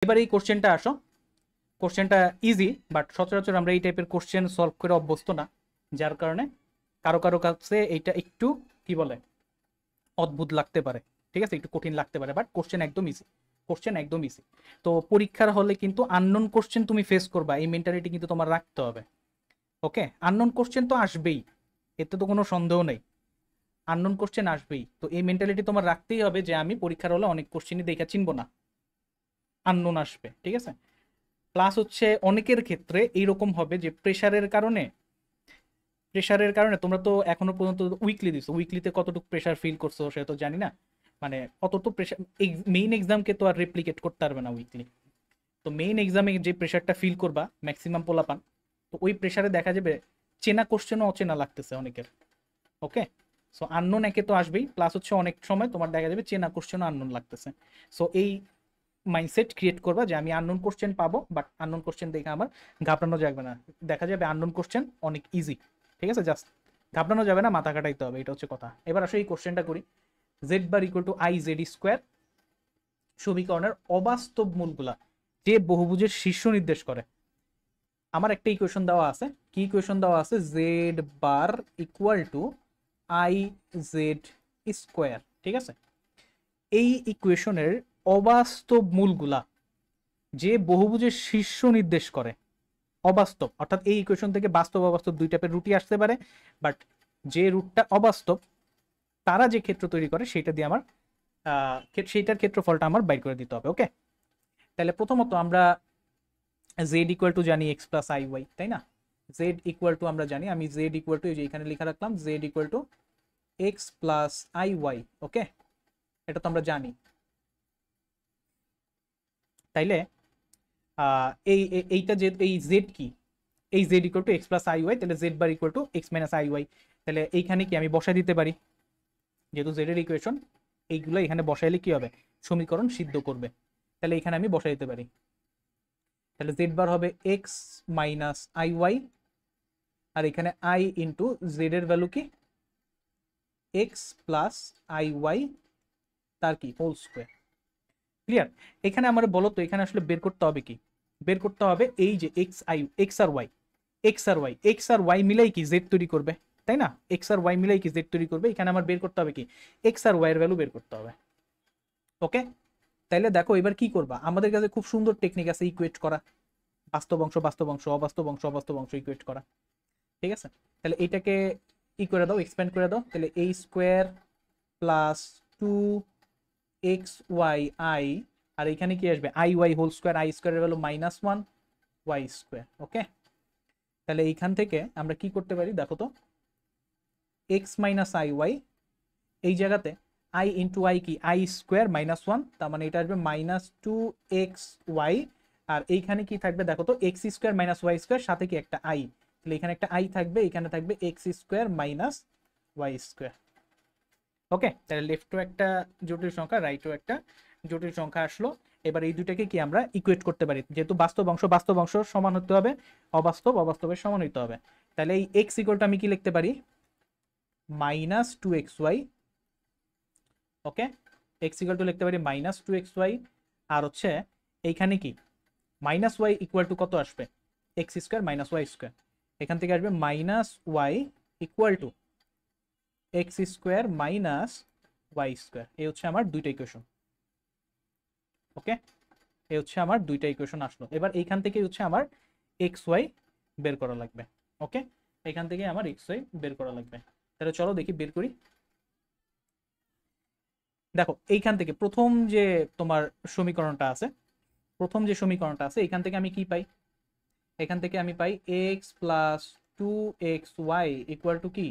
এবার এই কোশ্চেনটা আসো, কোশ্চেনটা ইজি, বাট সচরাচর আমরা এই টাইপের কোশ্চেন সলভ করে অভ্যস্ত না, যার কারণে কারো কারো কাছে এইটা একটু কি বলে অদ্ভুত লাগতে পারে, ঠিক আছে, একটু কঠিন লাগতে পারে, বাট কোশ্চেন একদম ইজি, কোশ্চেন একদম ইজি। তো পরীক্ষার হলে কিন্তু আননোন কোশ্চেন তুমি ফেস করবা, এই মেন্টালিটি কিন্তু তোমার রাখতে হবে। ওকে, আননোন কোশ্চেন তো আসবেই, এতে তো কোনো সন্দেহ নেই, আননোন কোশ্চেন আসবেই। তো এই মেন্টালিটি তোমার রাখতেই হবে যে আমি পরীক্ষার হলে অনেক কোশ্চেনই দেখা চিনবো না, আননোন আসবে, ঠিক আছে। প্লাস হচ্ছে অনেকের ক্ষেত্রে এইরকম হবে যে প্রেশারের কারণে তোমরা তো এখনো পর্যন্ত উইকলি দিছো, উইকলিতে কতটুকু প্রেশার ফিল করছো সেটা তো জানি না, মানে অত তো প্রেশার মেইন এক্সামকে তো আর রেপ্লিকেট করতে পারবে না উইকলি। তো মেইন এক্সামে যে প্রেশারটা ফিল করবা ম্যাক্সিমাম পোলাপান, তো ওই প্রেশারে দেখা যাবে চেনা কোশ্চেনও অচেনা লাগতেছে অনেকের। ওকে, সো আননোন একে তো আসবেই, প্লাস হচ্ছে অনেক সময় তোমার দেখা যাবে চেনা কোশ্চেনও আননোন লাগতেছে। সো এই মাইন্ডসেট ক্রিয়েট করবা যে আমি আননোন কোশ্চেন পাবো, বাট আননোন কোশ্চেন দেখে আমার ঘাবড়ানো যাবে না, দেখা যাবে আননোন কোশ্চেন অনেক ইজি, ঠিক আছে, জাস্ট ঘাবড়ানো যাবে না, মাথা কাটাইতে হবে, এটা হচ্ছে কথা। এবার আসলে এই কোশ্চেনটা করি, Z bar equal two I Z square সমীকরণের অবাস্তব মূলগুলা যে বহুভুজের শীর্ষ নির্দেশ করে। আমার একটা ইকুয়েশন দেওয়া আছে, কি ইকুয়েশন দেওয়া আছে, Z bar equal two I Z square, ঠিক আছে। এই ইকুয়েশনের অবাস্তব মূলগুলা যে বহুভুজের শীর্ষ নির্দেশ করে, অবাস্তব অর্থাৎ এই ইকুয়েশন থেকে বাস্তব অবাস্তব দুই টাইপের রুটই আসতে পারে, বাট যে রুটটা অবাস্তব তারা যে ক্ষেত্র তৈরি করে সেটা দিয়ে আমার সেইটার ক্ষেত্রফলটা আমার বাইর করে দিতে হবে। ওকে, তাহলে প্রথমত আমরা জেড ইকুয়াল টু জানি এক্স প্লাস আই ওয়াই, তাই না। জেড ইকুয়াল টু আমরা জানি, আমি জেড ইকুয়াল টু এই যে এখানে লিখে রাখলাম, z equal to x plus i y. Okay, এটা তো আমরা জানি। তাইলে এইটা যে এই জেড কি, এই z equal to x plus i y, তাহলে z bar equal to x minus i y. তাহলে এইখানে কি আমি বসাই দিতে পারি, যেহেতু জেড এর ইকুয়েশন, এইগুলো এখানে বসাইলে কি হবে, সমীকরণ সিদ্ধ করবে। তাহলে এখানে আমি বসাই দিতে পারি, তাহলে জেড বার হবে এক্স মাইনাস আই ওয়াই, আর এখানে আই ইন্টু জেড এর ভ্যালু কি এক্স প্লাস আই ওয়াই, তার কি হোল স্কোয়ার। ক্লিয়ার। এখানে আমার বলো তো এখানে আসলে বের করতে হবে কি, বের করতে হবে এই যে এক্স আর ওয়াই, এক্স আর ওয়াই মিলাই কি জেড তৈরি করবে, তাই না, এক্স আর ওয়াই মিলাই কি জেড তৈরি করবে। এখানে আমার বের করতে হবে কি এক্স আর ওয়াই এর ভ্যালু বের করতে হবে। ওকে, তাইলে দেখো এবার কি করবা, আমাদের কাছে খুব সুন্দর টেকনিক আছে ইকুয়েট করা, বাস্তব অংশ বাস্তব অংশ, অবাস্তব অংশ অবাস্তব অংশ ইকুয়েট করা, ঠিক আছে। তাহলে এটাকে ই করে দাও, এক্সপ্যান্ড করে দাও, তাহলে এই square plus two x y i, আর এখানে কি আসবে i y whole square, i স্কোয়ারের value minus one y square. Okay, তাহলে এইখান থেকে আমরা কি করতে পারি দেখো তো, এক্স মাইনাস আই ওয়াই, এই জায়গাতে আই ইন্টু আই কি আই স্কোয়ার মাইনাস ওয়ান, তার মানে এটা আসবে মাইনাস টু এক্স ওয়াই, আর এইখানে কি থাকবে দেখো তো X square minus Y square, সাথে কি একটা আই, তাহলে এখানে একটা আই থাকবে, এখানে থাকবে x square minus Y square. Okay, তাহলে লেফটও একটা জটিল সংখ্যা, রাইটও একটা জটিল সংখ্যা আসলো। এবার এই দুইটাকে কি আমরা ইকুয়েট করতে পারি, যেহেতু বাস্তব অংশ সমান হতে হবে, অবাস্তবের সমান হতে হবে। তাহলে এই এক্স ইকুয়ালটা আমি কি লিখতে পারি, minus two x Y. Okay, X equal to লিখতে পারি মাইনাস টু এক্স ওয়াই, আর হচ্ছে এইখানে কি মাইনাস ওয়াই ইকুয়াল টু কত আসবে, X square minus Y square, এখান থেকে আসবে minus Y equal to X square minus Y square. এই হচ্ছে আমার দুইটা ইকুয়েশন। ওকে, এই হচ্ছে আমার দুইটা ইকুয়েশন আসলো। এবার এইখান থেকে হচ্ছে আমার এক্স ওয়াই বের করা লাগবে। ওকে, এখান থেকে আমার এক্স ওয়াই বের করা লাগবে। তাহলে চলো দেখি বের করি। দেখো এইখান থেকে প্রথম যে তোমার সমীকরণটা আছে, প্রথম যে সমীকরণটা আছে এখান থেকে আমি কি পাই, এখান থেকে আমি পাই x plus two x y equal to কি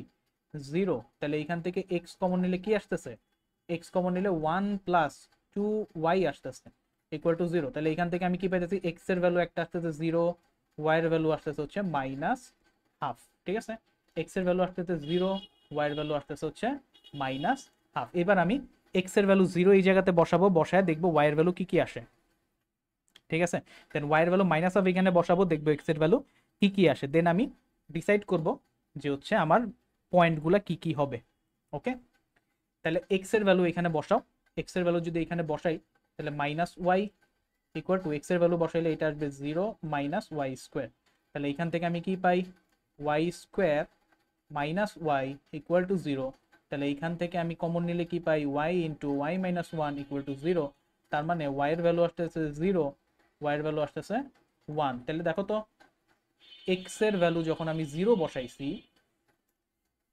জিরো। তাহলে এখান থেকে এক্স কমন নিলে কি আসতেছে, এক্স কমন নিলে ওয়ান প্লাস টু ওয়াই আসতেছে ইকুয়াল টু জিরো। তাহলে এখান থেকে আমি কি পাইতেছি, এক্স এর ভ্যালু একটা আসতেছে জিরো, ওয়াই এর ভ্যালু আসতেছে হচ্ছে মাইনাস হাফ, ঠিক আছে। এক্স এর ভ্যালু আসতেছে জিরো, ওয়াই এর ভ্যালু আসতেছে হচ্ছে মাইনাস হাফ। এবার আমি এক্স এর ভ্যালু জিরো এই জায়গাতে বসাবো, বসায় দেখবো ওয়াই এর ভ্যালু কি কি আসে, ঠিক আছে। দেন ওয়াই এর ভ্যালু মাইনাস হাফ এখানে বসাবো, দেখবো এক্স এর ভ্যালু কি কি আসে, দেন আমি ডিসাইড করব যে হচ্ছে আমার পয়েন্টগুলা কি কি হবে। ওকে, তাহলে এক্স এর ভ্যালু এখানে বসাও, এক্স এর ভ্যালু যদি এখানে বসাই তাহলে minus Y equal to X এর ভ্যালু বসাইলে এটা আসবে 0 মাইনাস ওয়াই স্কোয়ার। তাহলে এখান থেকে আমি কি পাই, y square minus Y equal to 0। তাহলে এইখান থেকে আমি কমন নিলে কি পাই, y into y minus 1 equal to 0। তার মানে ওয়াই এর ভ্যালু আসতেছে 0, ওয়াই এর ভ্যালু আসতেছে 1। তাহলে দেখো তো এক্স এর ভ্যালু যখন আমি 0 বসাইছি,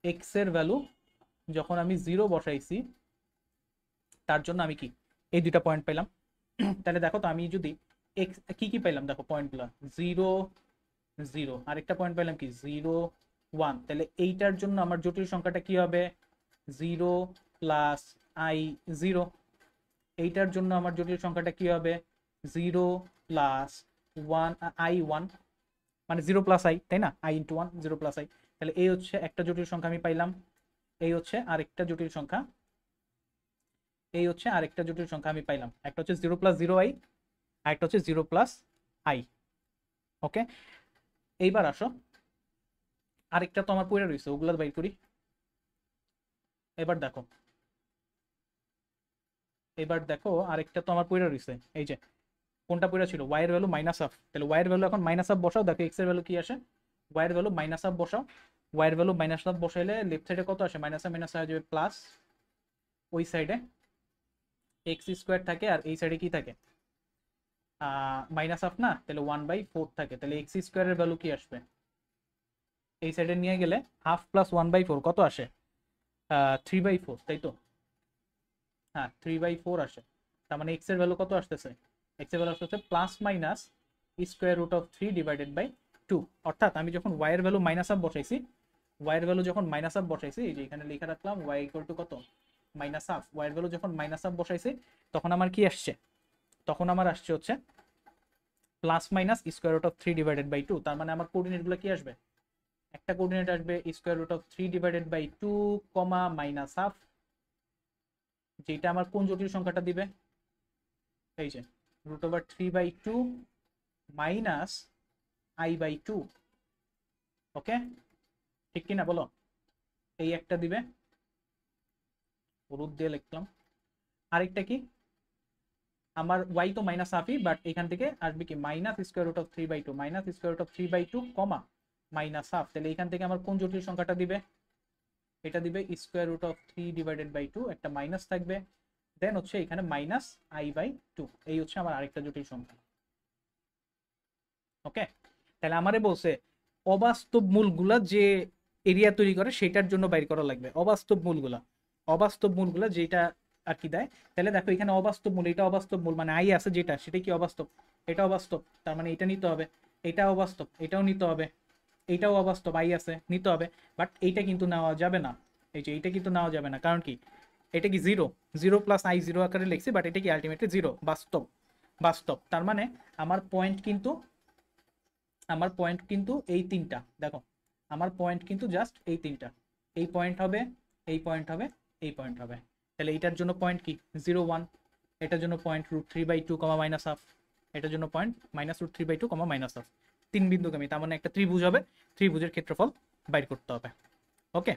এক্স এর ভ্যালু যখন আমি 0 বসাইছি, তার জন্য আমি কি এই দুইটা পয়েন্ট পেলাম। তাহলে দেখো তো আমি যদি এক্স কি কি পাইলাম, দেখো পয়েন্টগুলো 0 0, আরেকটা পয়েন্ট পেলাম কি 0 1। তাহলে এইটার জন্য আমার জটিল সংখ্যাটা কি হবে, 0 প্লাস আই 0। এইটার জন্য আমার জটিল সংখ্যাটা কি হবে, 0 প্লাস 1 আই 1, মানে 0 প্লাস আই, তাই না, আই ইন্টু 1 0 প্লাস আই। তাহলে এই হচ্ছে একটা জটিল সংখ্যা আমি পাইলাম, এই হচ্ছে আরেকটা জটিল সংখ্যা, এই হচ্ছে আরেকটা জটিল সংখ্যা আমি পাইলাম। একটা হচ্ছে 0 প্লাস 0 আই, আরেকটা হচ্ছে 0 প্লাস আই। ওকে, এইবার আসো আরেকটা তো আমার পড়ে রয়েছে, ওগুলা বাইর করি। এবার দেখো, এবার দেখো আরেকটা তো আমার পড়ে রয়েছে, এই যে কোনটা পড়ে ছিল, ওয়াই এর ভ্যালু মাইনাস হাফ। তাহলে ওয়াই এর ভ্যালু এখন মাইনাস হাফ বসাও, দেখো এক্স এর ভ্যালু কি আসে, ওয়াই এর ভ্যালু মাইনাস হাফ বসাও। ওয়াই এর ভ্যালু মাইনাস হাফ বসাইলে লেফট সাইডে কত আসে, মাইনাস হাফ মাইনাস হয়ে যাবে প্লাস, ওই সাইডে এক্স স্কোয়ার থাকে আর এই সাইডে কি থাকে, মাইনাস হাফ না, তাহলে 1/4 থাকে। তাহলে এক্স স্কোয়ারের ভ্যালু কি আসবে, এই সাইডে নিয়ে গেলে হাফ প্লাস 1/4 কত আসে, 3/4, তাই তো, হ্যাঁ 3/4 আসে। তার মানে এক্স এর ভ্যালু কত আসতেছে, এক্স এর ভ্যালু আসতেছে plus minus square root of 3 divided by 2। অর্থাৎ আমি যখন ওয়াই এর ভ্যালু মাইনাস হাফ বসাইছি, ওয়াই এর ভ্যালু যখন মাইনাস হাফ বসাইছি, এই যে এখানে লিখে রাখলাম ওয়াই ইকুয়াল টু কত, মাইনাস হাফ। ওয়াই এর ভ্যালু যখন মাইনাস হাফ বসাইছি, তখন আমার কি আসছে, তখন আমার আসছে হচ্ছে plus minus square root of 3 divided by 2। তার মানে আমার কোঅর্ডিনেটগুলো কি আসবে, একটা কোঅর্ডিনেট আসবে square root of 3 divided by 2 comma minus half, যেটা আমার কোন জটিল সংখ্যাটা দিবে, এই যে √3/2 মাইনাস i/2। ওকে, ঠিক কিনা বলো, এই একটা দিবে, রুট দিয়ে লিখলাম। আরেকটা কি, আমার ওয়াই তো মাইনাস হাফই, বাট এখান থেকে আসবে কি minus square root of 3/2, minus square root of 3/2 comma minus half. তাহলে এখান থেকে আমার কোন জটিল সংখ্যাটা দিবে, এটা দিবে square root of 3 divided by 2, একটা মাইনাস থাকবে, দেন হচ্ছে এখানে মাইনাস i/2। এই হচ্ছে আমার আরেকটা জটিল সংখ্যা। ওকে, তাহলে আমারে বলছে অবাস্তব মূলগুলা যে এরিয়া তৈরি করে সেটার জন্য বাইর করা লাগবে, অবাস্তব মূলগুলা, অবাস্তব মূলগুলা যেটা আর কি দেয়। তাহলে দেখো এখানে অবাস্তব মূল, এটা অবাস্তব মূল, মানে আই আছে যেটা, সেটা কি অবাস্তব, এটা অবাস্তব, তার মানে এটা নিতে হবে। এটা অবাস্তব, এটাও নিতে হবে, এইটাও অবাস্তব, আই আছে, নিতে হবে। বাট এইটা কিন্তু নেওয়া যাবে না, এই যে এইটা কিন্তু নেওয়া যাবে না, কারণ কি এটা কি 0, 0 প্লাস আই 0 আকারে লিখছি, বাট এটা কি আলটিমেটলি 0, বাস্তব, বাস্তব। তার মানে আমার পয়েন্ট কিন্তু, আমার পয়েন্ট কিন্তু এই তিনটা, দেখো আমার পয়েন্ট কিন্তু জাস্ট এই তিনটা, এই পয়েন্ট হবে, এই পয়েন্ট হবে, এই পয়েন্ট হবে। তাহলে এইটার জন্য পয়েন্ট কি 0 1, এটার জন্য পয়েন্ট √3/2 কমা মাইনাস হাফ, এটার জন্য point minus √3/2 comma minus half. তিন বিন্দুগামী, তার মানে একটা ত্রিভুজ হবে, ত্রিভুজের ক্ষেত্রফল বাইর করতে হবে। ওকে,